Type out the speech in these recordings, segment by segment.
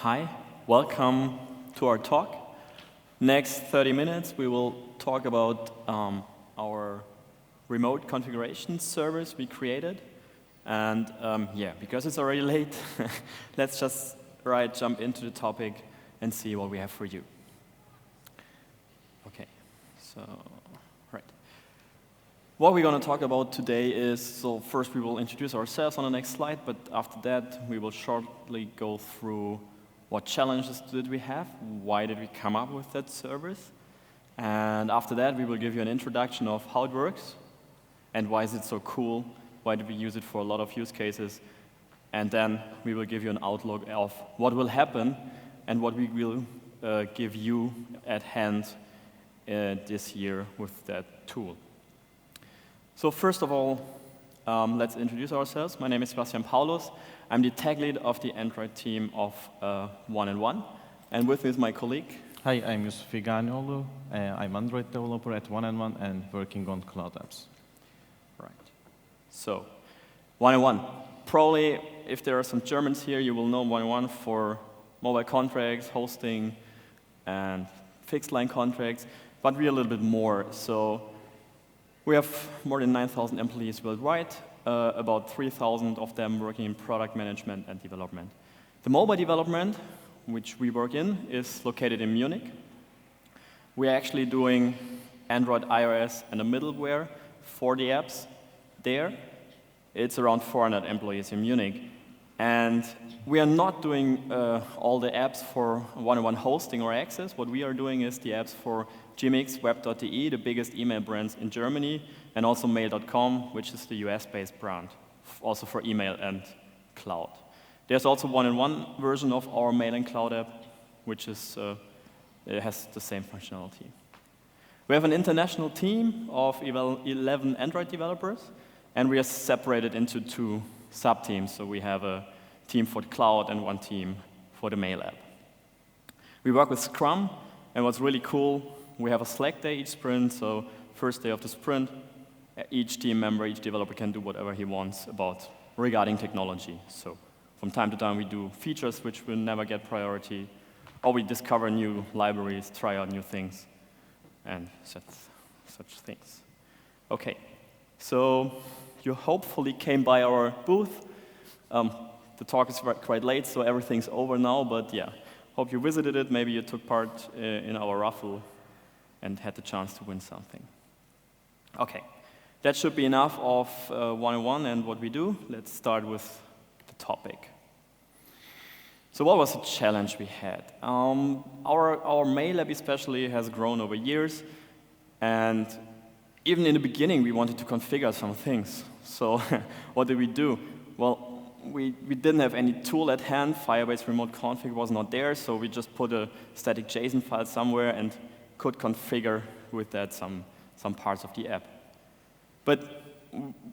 Hi, welcome to our talk. Next 30 minutes, we will talk about our remote configuration service we created. And because it's already late, let's just jump into the topic and see what we have for you. Okay, so, right. What we're going to talk about today is, so first we will introduce ourselves on the next slide, but after that we will shortly go through what challenges did we have, why did we come up with that service, and after that we will give you an introduction of how it works and why is it so cool, why do we use it for a lot of use cases, and then we will give you an outlook of what will happen and what we will give you at hand this year with that tool. So first of all, let's introduce ourselves. My name is Sebastian Paulus. I'm the tech lead of the Android team of 1&1, and with me is my colleague. Hi, I'm Yusuf Figanioglu. I'm Android developer at 1&1 and working on cloud apps. Right. So, 1&1. Probably, if there are some Germans here, you will know 1&1 for mobile contracts, hosting, and fixed line contracts, but we're a little bit more. So, we have more than 9,000 employees worldwide, about 3,000 of them working in product management and development. The mobile development, which we work in, is located in Munich. We're actually doing Android, iOS, and a middleware for the apps there. It's around 400 employees in Munich. And we are not doing all the apps for 1&1 hosting or access. What we are doing is the apps for Gmx, Web.de, the biggest email brands in Germany, and also Mail.com, which is the US-based brand, also for email and cloud. There's also 1&1 version of our mail and cloud app, which is, it has the same functionality. We have an international team of 11 Android developers, and we are separated into two sub-teams. So we have a team for the cloud and one team for the mail app. We work with Scrum, and what's really cool, we have a Slack day each sprint, so first day of the sprint, each team member, each developer can do whatever he wants regarding technology. So from time to time we do features which will never get priority, or we discover new libraries, try out new things, and such things. Okay, so you hopefully came by our booth. The talk is quite late, so everything's over now, but yeah, hope you visited it, maybe you took part in our raffle and had the chance to win something. Okay, that should be enough of 1&1 and what we do. Let's start with the topic. So what was the challenge we had? Our mail app especially has grown over years, and even in the beginning we wanted to configure some things. So what did we do? Well, we didn't have any tool at hand. Firebase Remote config was not there, so we just put a static JSON file somewhere and could configure with that some parts of the app. But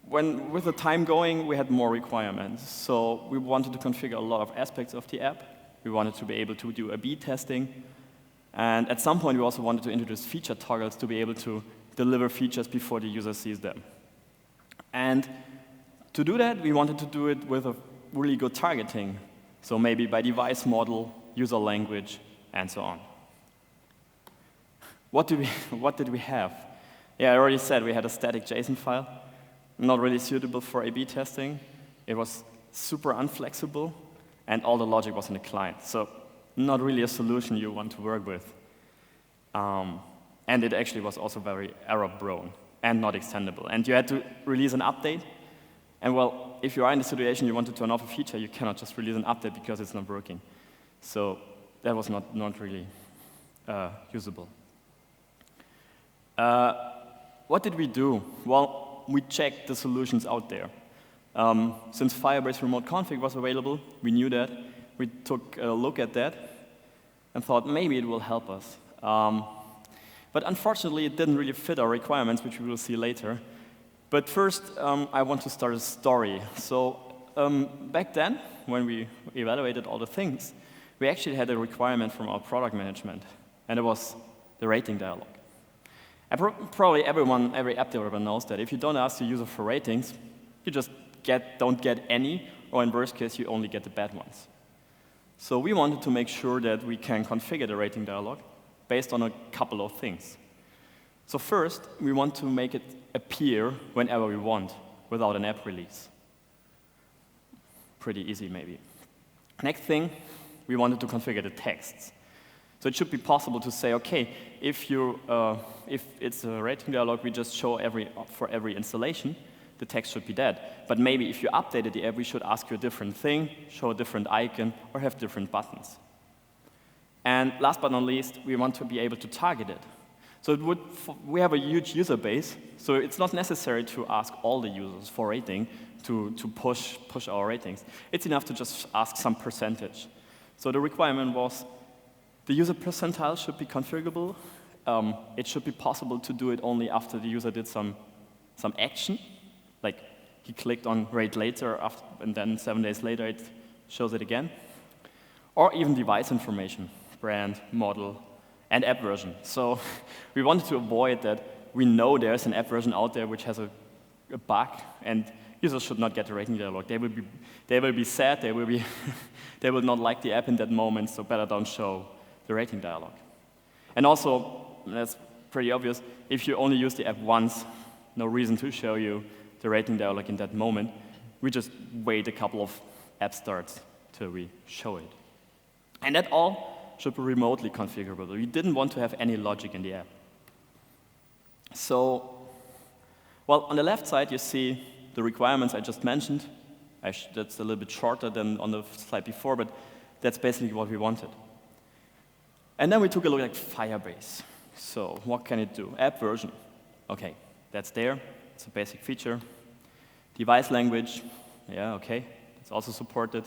with the time going, we had more requirements. So we wanted to configure a lot of aspects of the app. We wanted to be able to do A/B testing. And at some point, we also wanted to introduce feature toggles to be able to deliver features before the user sees them. And to do that, we wanted to do it with a really good targeting. So maybe by device model, user language, and so on. What did we have? Yeah, I already said we had a static JSON file, not really suitable for A/B testing. It was super unflexible, and all the logic was in the client. So not really a solution you want to work with. And it actually was also very error-prone and not extendable. And you had to release an update. And well, if you are in the situation you want to turn off a feature, you cannot just release an update because it's not working. So that was not really usable. What did we do? Well, we checked the solutions out there. Since Firebase Remote config was available, we knew that. We took a look at that and thought maybe it will help us. But unfortunately, it didn't really fit our requirements, which we will see later. But first, I want to start a story. So back then, when we evaluated all the things, we actually had a requirement from our product management, and it was the rating dialog. And probably every app developer knows that if you don't ask the user for ratings, you just don't get any, or in worst case, you only get the bad ones. So we wanted to make sure that we can configure the rating dialog based on a couple of things. So first, we want to make it appear whenever we want, without an app release. Pretty easy, maybe. Next thing, we wanted to configure the texts. So it should be possible to say, okay, if it's a rating dialog, we just show for every installation, the text should be that. But maybe if you updated the app, we should ask you a different thing, show a different icon, or have different buttons. And last but not least, we want to be able to target it. So we have a huge user base, so it's not necessary to ask all the users for rating to push our ratings. It's enough to just ask some percentage. So the requirement was the user percentile should be configurable. It should be possible to do it only after the user did some action, like he clicked on rate later, and then 7 days later it shows it again. Or even device information, brand, model, and app version. So we wanted to avoid that we know there's an app version out there which has a bug, and users should not get a rating dialog. They will be sad, they will not like the app in that moment, so better don't show the rating dialog. And also, that's pretty obvious, if you only use the app once, no reason to show you the rating dialog in that moment. We just wait a couple of app starts till we show it. And that all should be remotely configurable. We didn't want to have any logic in the app. So, well, on the left side, you see the requirements I just mentioned. That's a little bit shorter than on the slide before, but that's basically what we wanted. And then we took a look at Firebase. So what can it do? App version. OK, that's there. It's a basic feature. Device language. Yeah, OK. It's also supported.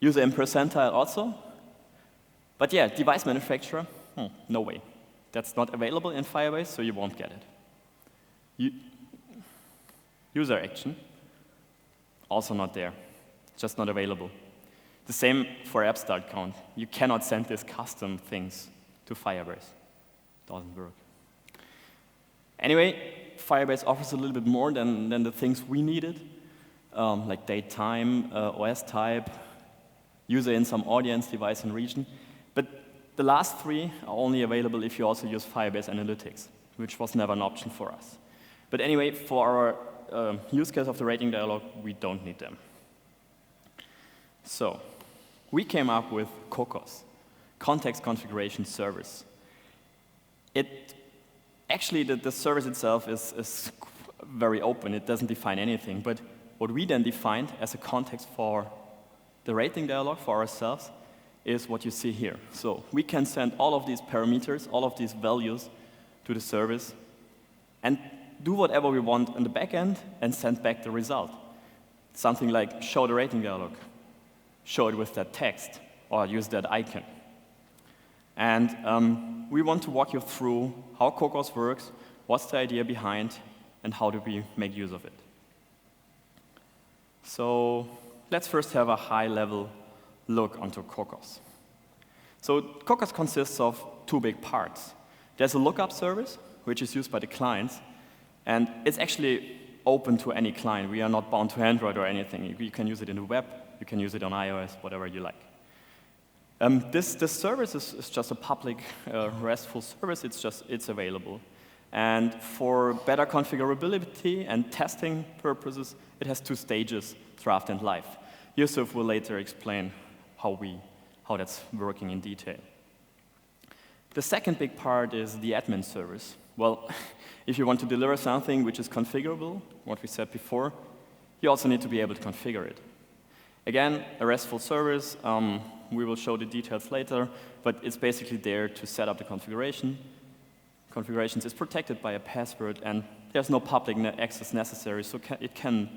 User in percentile also. But yeah, device manufacturer, no way. That's not available in Firebase, so you won't get it. User action, also not there. Just not available. The same for app start count. You cannot send these custom things to Firebase. Doesn't work. Anyway, Firebase offers a little bit more than the things we needed, like date time, OS type, user in some audience, device and region. But the last three are only available if you also use Firebase Analytics, which was never an option for us. But anyway, for our use case of the rating dialog, we don't need them. So we came up with CoCoS, Context Configuration Service. Actually, the service itself is very open. It doesn't define anything. But what we then defined as a context for the rating dialog for ourselves is what you see here. So we can send all of these parameters, all of these values to the service and do whatever we want in the back end and send back the result. Something like show the rating dialog, show it with that text, or use that icon. And we want to walk you through how CoCoS works, what's the idea behind, and how do we make use of it. So let's first have a high-level look onto CoCoS. So CoCoS consists of two big parts. There's a lookup service, which is used by the clients, and it's actually open to any client. We are not bound to Android or anything. You can use it in the web, you can use it on iOS, whatever you like. This service is just a public RESTful service. It's available. And for better configurability and testing purposes, it has two stages, draft and live. Yusuf will later explain how that's working in detail. The second big part is the admin service. Well, if you want to deliver something which is configurable, what we said before, you also need to be able to configure it. Again, a RESTful service. We will show the details later, but it's basically there to set up the configuration. Configurations is protected by a password, and there's no public access necessary, so it can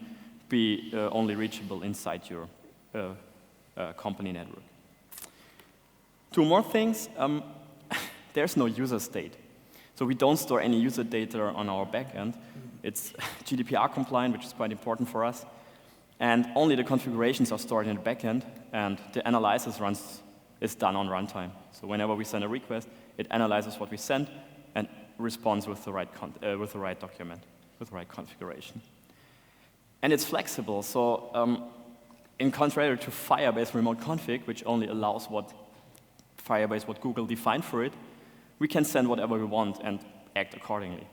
be only reachable inside your company network. Two more things. There's no user state. So we don't store any user data on our backend. It's GDPR compliant, which is quite important for us. And only the configurations are stored in the backend, and the analysis is done on runtime. So whenever we send a request, it analyzes what we sent and responds with the right document, with the right configuration. And it's flexible. So in contrary to Firebase Remote config, which only allows what Google defined for it, we can send whatever we want and act accordingly.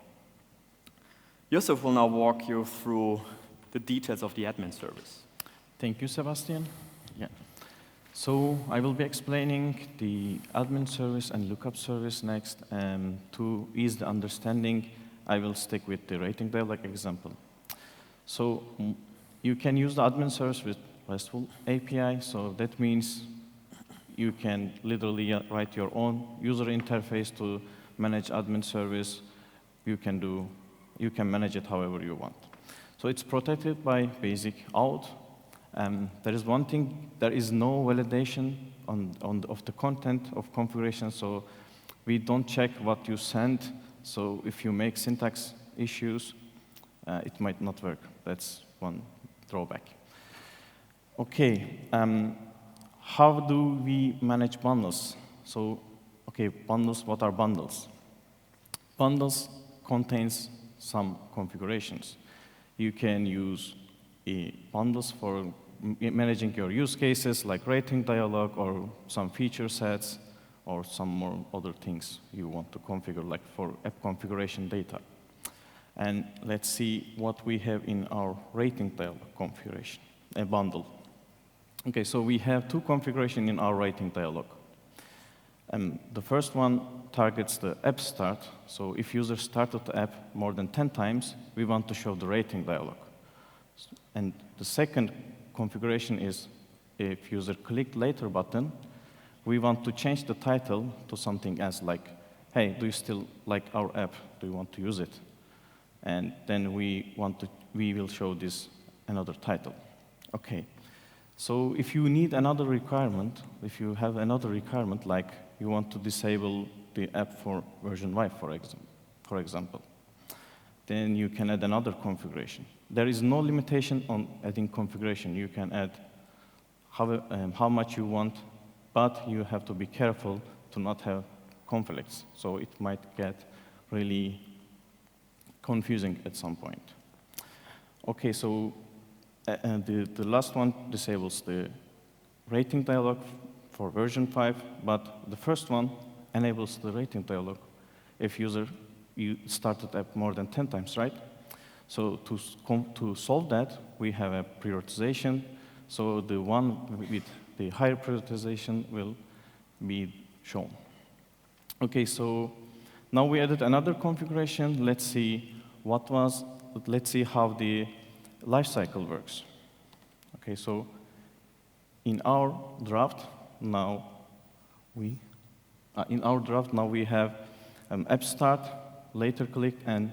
Yusuf will now walk you through the details of the admin service. Thank you, Sebastian. Yeah. So I will be explaining the admin service and lookup service next. To ease the understanding, I will stick with the rating dialog example. So you can use the admin service with RESTful API. So that means you can literally write your own user interface to manage admin service. You can manage it however you want. So it's protected by basic auth. There is one thing, there is no validation of the content of configuration, so we don't check what you send. So if you make syntax issues, it might not work. That's one drawback. Okay, how do we manage bundles? So, okay, bundles, what are bundles? Bundles contains some configurations. You can use bundles for managing your use cases like rating dialog or some feature sets or some more other things you want to configure, like for app configuration data. And let's see what we have in our rating dialog configuration, a bundle. Okay, so we have two configurations in our rating dialog. The first one targets the app start. So if user started the app more than 10 times, we want to show the rating dialog. And the second configuration is if user clicked later button, we want to change the title to something else like, hey, do you still like our app? Do you want to use it? And then we will show this another title. Okay. So if you need another requirement, if you have another requirement, like you want to disable the app for version 5, for example, then you can add another configuration. There is no limitation on adding configuration. You can add how much you want, but you have to be careful to not have conflicts. So it might get really confusing at some point. Okay, so the last one disables the rating dialog for version 5, but the first one enables the rating dialog if you started app more than 10 times, right? So to solve that, we have a prioritization. So the one with the higher prioritization will be shown. Okay, so now we added another configuration. Let's see how the lifecycle works. Okay, so in our draft now we have app start, later click, and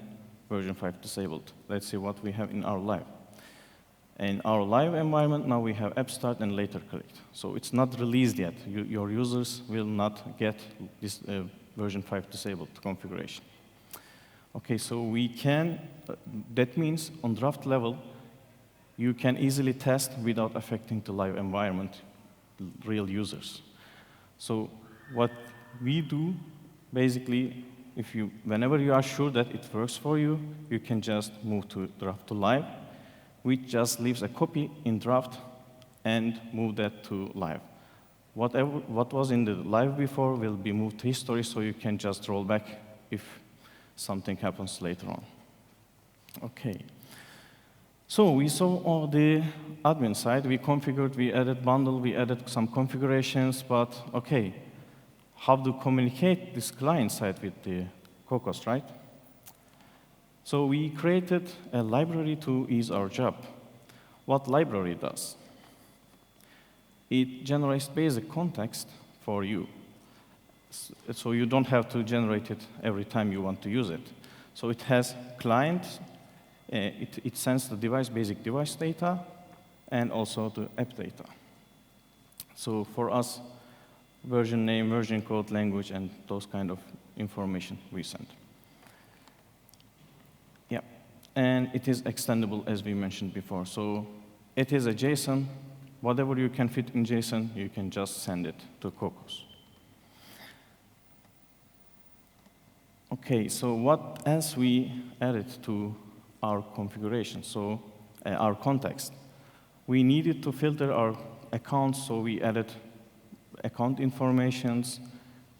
version 5 disabled. Let's see what we have in our live. In our live environment, now we have app start and later click. So it's not released yet. Your users will not get this version 5 disabled configuration. Okay, so we can, that means on draft level, you can easily test without affecting the live environment, real users. So what we do, basically, whenever you are sure that it works for you, you can just move to draft to live, which just leaves a copy in draft and move that to live. What was in the live before will be moved to history, so you can just roll back if something happens later on. Okay. So we saw on the admin side, we added bundle, we added some configurations, but okay, how to communicate this client side with the CoCoS, right? So we created a library to ease our job. What library does? It generates basic context for you. So you don't have to generate it every time you want to use it. So it has client, it sends the basic device data, and also the app data. So for us, version name, version code, language, and those kind of information we send. Yeah, and it is extendable as we mentioned before. So it is a JSON. Whatever you can fit in JSON, you can just send it to CoCoS. Okay, so what else we added to our configuration, so our context? we needed to filter our accounts, so we added account informations,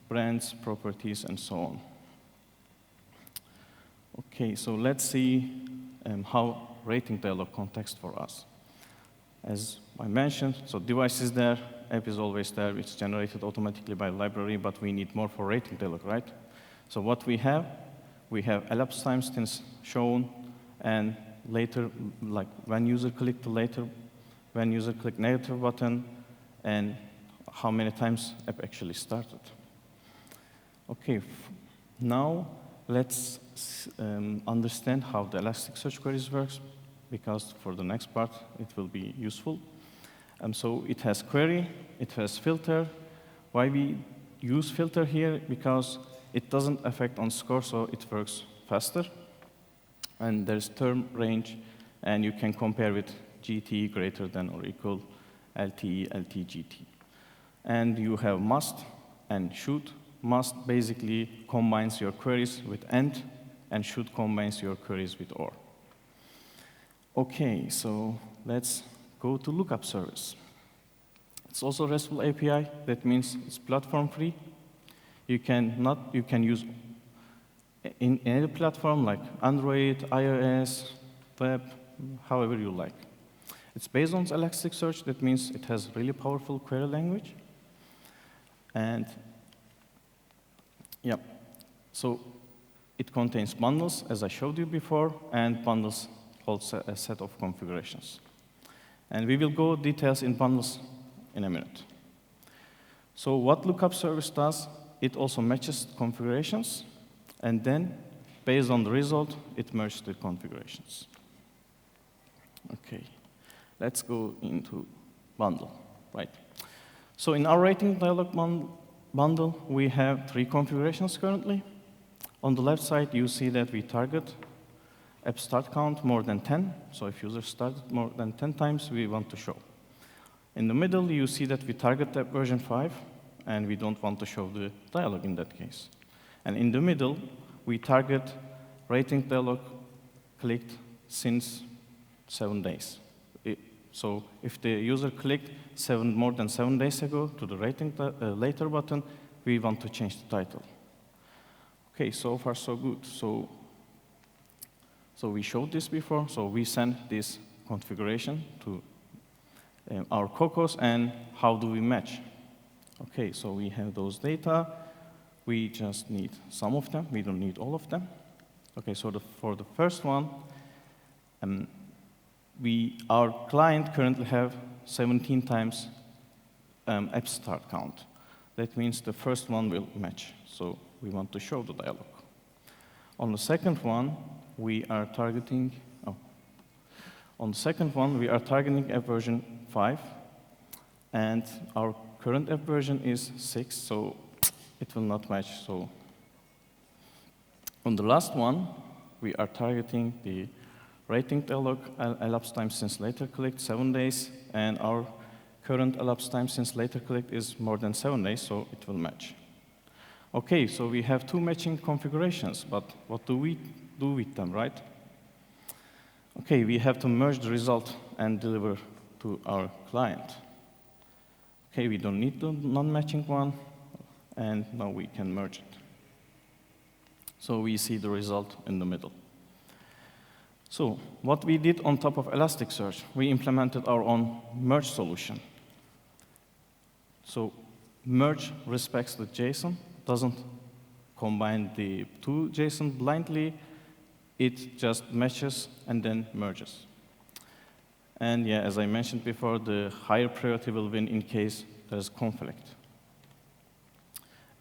brands, properties, and so on. Okay, so let's see how rating dialog context for us. As I mentioned, so device is there, app is always there, it's generated automatically by library, but we need more for rating dialog, right? So what we have elapsed time since shown, and later, like when user clicked the later, when user clicked negative button, and how many times app actually started. Okay, now let's understand how the Elasticsearch queries works, because for the next part, it will be useful. So it has query, it has filter. Why we use filter here? Because it doesn't affect on score, so it works faster. And there's term range, and you can compare with GT greater than or equal LTE, LTGT. And you have must and should. Must basically combines your queries with and should combines your queries with or. Okay, so let's go to lookup service. It's also a RESTful API. That means it's platform free. You can use in any platform like Android, iOS, web, however you like. It's based on Elasticsearch. That means it has really powerful query language. And yeah, so it contains bundles, as I showed you before, and bundles holds a set of configurations. And we will go details in bundles in a minute. So what lookup service does, it also matches configurations, and then, based on the result, it merges the configurations. Okay, let's go into bundle, right? So in our rating dialog bundle, we have 3 configurations currently. On the left side, you see that we target app start count more than 10. So if users started more than 10 times, we want to show. In the middle, you see that we target app version 5, and we don't want to show the dialog in that case. And in the middle, we target rating dialog clicked since 7 days. So if the user clicked more than 7 days ago to the rating later button, we want to change the title. Okay, so far so good. So we showed this before. So we send this configuration to our CoCoS, and how do we match? Okay, so we have those data. We just need some of them. We don't need all of them. Okay, so for the first one, our client currently have 17 times app start count. That means the first one will match. So we want to show the dialog. On the second one, we are targeting app version 5, and our current app version is 6, so it will not match. So on the last one, we are targeting the rating dialog elapsed time since later clicked 7 days, and our current elapsed time since later clicked is more than 7 days, so it will match. Okay, so we have 2 matching configurations, but what do we do with them, right? Okay, we have to merge the result and deliver to our client. Okay, we don't need the non-matching one, and now we can merge it. So we see the result in the middle. So what we did on top of Elasticsearch, we implemented our own merge solution. So merge respects the JSON, doesn't combine the 2 JSON blindly. It just matches and then merges. And yeah, as I mentioned before, the higher priority will win in case there's conflict.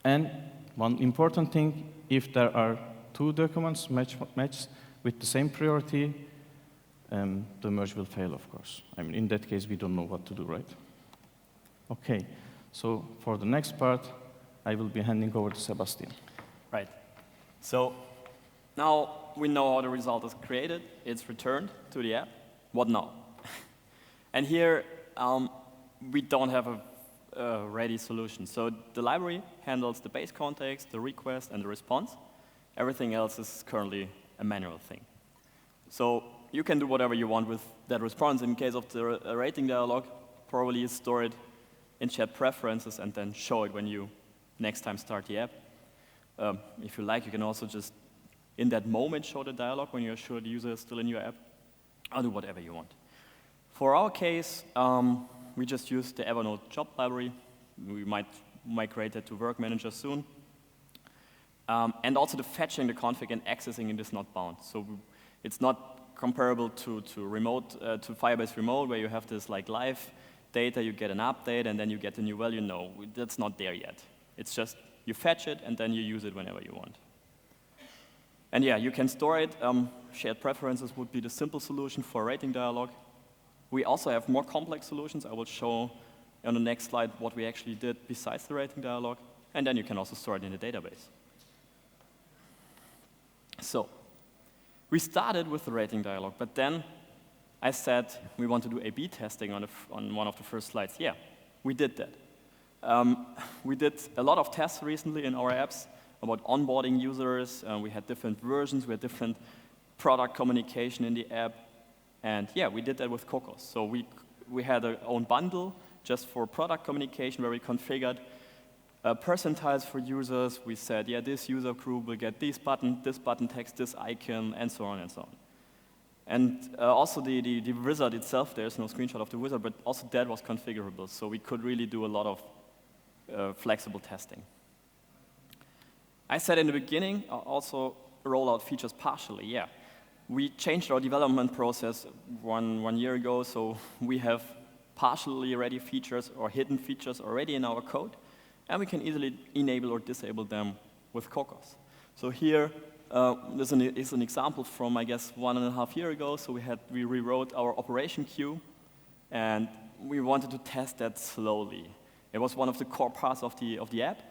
And one important thing, if there are 2 documents matched with the same priority, the merge will fail, of course. I mean, in that case, we don't know what to do, right? Okay, so for the next part, I will be handing over to Sebastian. Right. So now we know how the result is created. It's returned to the app. What now? And here, we don't have a ready solution. So the library handles the base context, the request, and the response. Everything else is currently a manual thing. So you can do whatever you want with that response. In case of the rating dialog, probably store it in chat preferences and then show it when you next time start the app. If you like, you can also just, in that moment, show the dialog when you're sure the user is still in your app. I'll do whatever you want. For our case, we just use the Evernote job library. We might migrate it to Work Manager soon. And also the fetching the config and accessing it is not bound. So it's not comparable to Firebase Remote, where you have this like live data, you get an update, and then you get a new value. No, that's not there yet. It's just you fetch it, and then you use it whenever you want. And yeah, you can store it. Shared preferences would be the simple solution for a rating dialog. We also have more complex solutions. I will show on the next slide what we actually did besides the rating dialog. And then you can also store it in the database. So we started with the rating dialog, but then I said we want to do A/B testing on one of the first slides. Yeah, we did that. We did a lot of tests recently in our apps about onboarding users. We had different versions. We had different product communication in the app. And yeah, we did that with CoCoS. So we had our own bundle just for product communication where we configured percentiles for users. We said, yeah, this user group will get this button text, this icon, and so on and so on. And also the wizard itself, there's no screenshot of the wizard, but also that was configurable. So we could really do a lot of flexible testing. I said in the beginning, also roll out features partially. Yeah, we changed our development process one year ago, so we have partially ready features or hidden features already in our code, and we can easily enable or disable them with CoCoS. So here is an example from, I guess, 1.5 years ago. So we rewrote our operation queue, and we wanted to test that slowly. It was one of the core parts of the app,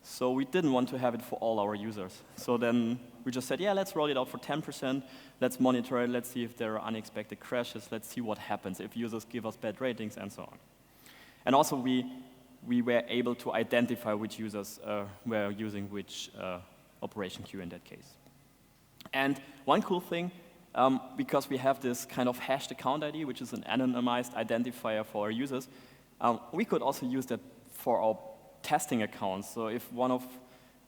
so we didn't want to have it for all our users. So then we just said, yeah, let's roll it out for 10%. Let's monitor it. Let's see if there are unexpected crashes. Let's see what happens if users give us bad ratings and so on. And also we were able to identify which users were using which operation queue in that case. And one cool thing, because we have this kind of hashed account ID, which is an anonymized identifier for our users, we could also use that for our testing accounts. So if one of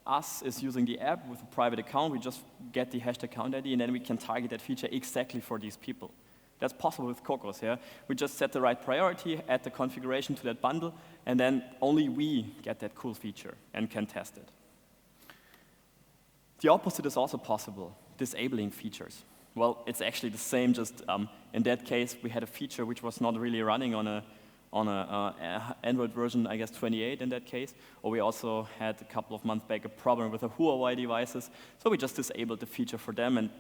us is using the app with a private account, we just get the hashed account ID, and then we can target that feature exactly for these people. That's possible with CoCoS, yeah? We just set the right priority, add the configuration to that bundle, and then only we get that cool feature and can test it. The opposite is also possible, disabling features. Well, it's actually the same, just in that case, we had a feature which was not really running on a Android version, I guess 28 in that case, or we also had a couple of months back a problem with the Huawei devices, so we just disabled the feature for them, and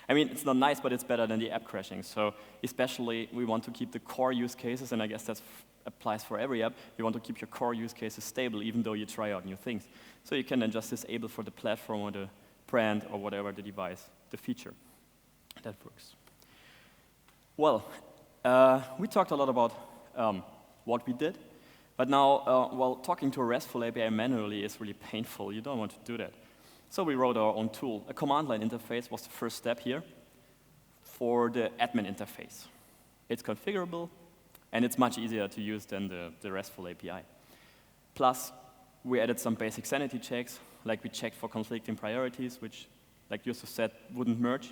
I mean, it's not nice, but it's better than the app crashing. So especially, we want to keep the core use cases, and I guess that applies for every app. You want to keep your core use cases stable, even though you try out new things. So you can then just disable for the platform or the brand or whatever the device, the feature. That works. Well, we talked a lot about what we did, but now, well, talking to a RESTful API manually is really painful. You don't want to do that. So we wrote our own tool. A command line interface was the first step here for the admin interface. It's configurable, and it's much easier to use than the RESTful API. Plus, we added some basic sanity checks, like we checked for conflicting priorities, which, like Yusuf said, wouldn't merge.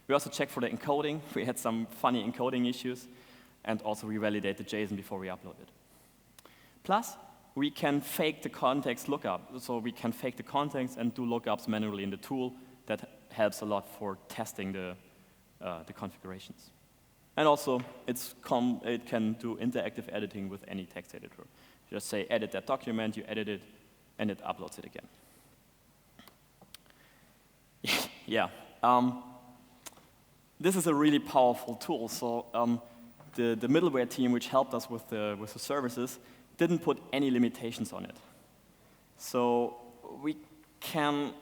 We also checked for the encoding. We had some funny encoding issues, and also we validate the JSON before we upload it. Plus, we can fake the context lookup. So we can fake the context and do lookups manually in the tool. That helps a lot for testing the configurations. And also, it can do interactive editing with any text editor. You just say, edit that document, you edit it, and it uploads it again. Yeah. This is a really powerful tool. So the middleware team, which helped us with the services, didn't put any limitations on it. So we can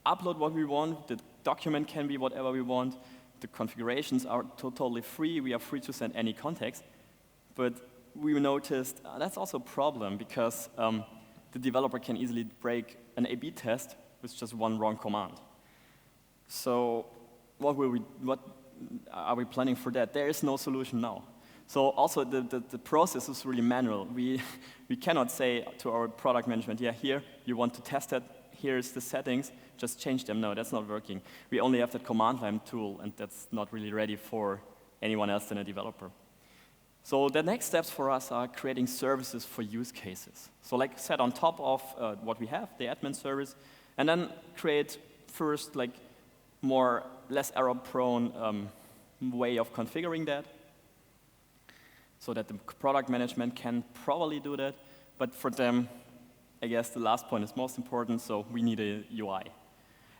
upload what we want. The document can be whatever we want. The configurations are totally free. We are free to send any context. But we noticed that's also a problem because the developer can easily break an A/B test with just one wrong command. So what are we planning for that? There is no solution now. So also the process is really manual. We cannot say to our product management, yeah, here, you want to test it, here's the settings, just change them. No, that's not working. We only have that command line tool, and that's not really ready for anyone else than a developer. So the next steps for us are creating services for use cases. So like set on top of what we have, the admin service, and then create first like less error-prone way of configuring that, so that the product management can probably do that. But for them, I guess the last point is most important, so we need a UI.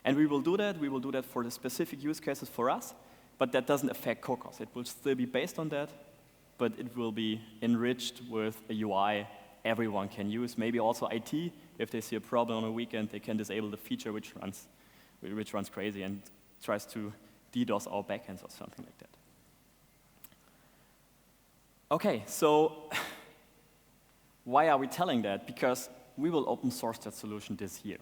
And we will do that. We will do that for the specific use cases for us, but that doesn't affect CoCoS. It will still be based on that, but it will be enriched with a UI everyone can use. Maybe also IT, if they see a problem on a weekend, they can disable the feature which runs crazy and tries to DDoS our backends or something like that. Okay, so why are we telling that? Because we will open source that solution this year.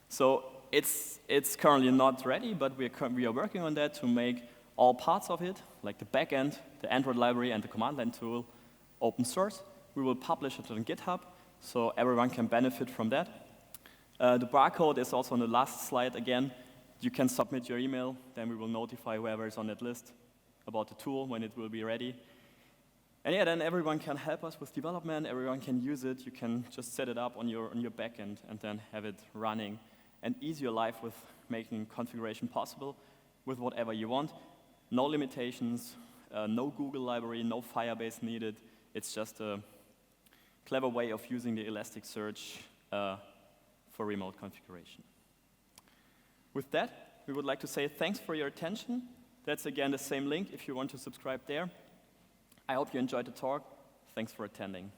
So it's currently not ready, but we are working on that to make all parts of it, like the backend, the Android library, and the command line tool, open source. We will publish it on GitHub, so everyone can benefit from that. The barcode is also on the last slide again. You can submit your email, then we will notify whoever is on that list about the tool when it will be ready. And yeah, then everyone can help us with development, everyone can use it, you can just set it up on your backend and then have it running and ease your life with making configuration possible with whatever you want. No limitations, no Google library, no Firebase needed. It's just a clever way of using the Elasticsearch for remote configuration. With that, we would like to say thanks for your attention. That's again the same link if you want to subscribe there. I hope you enjoyed the talk. Thanks for attending.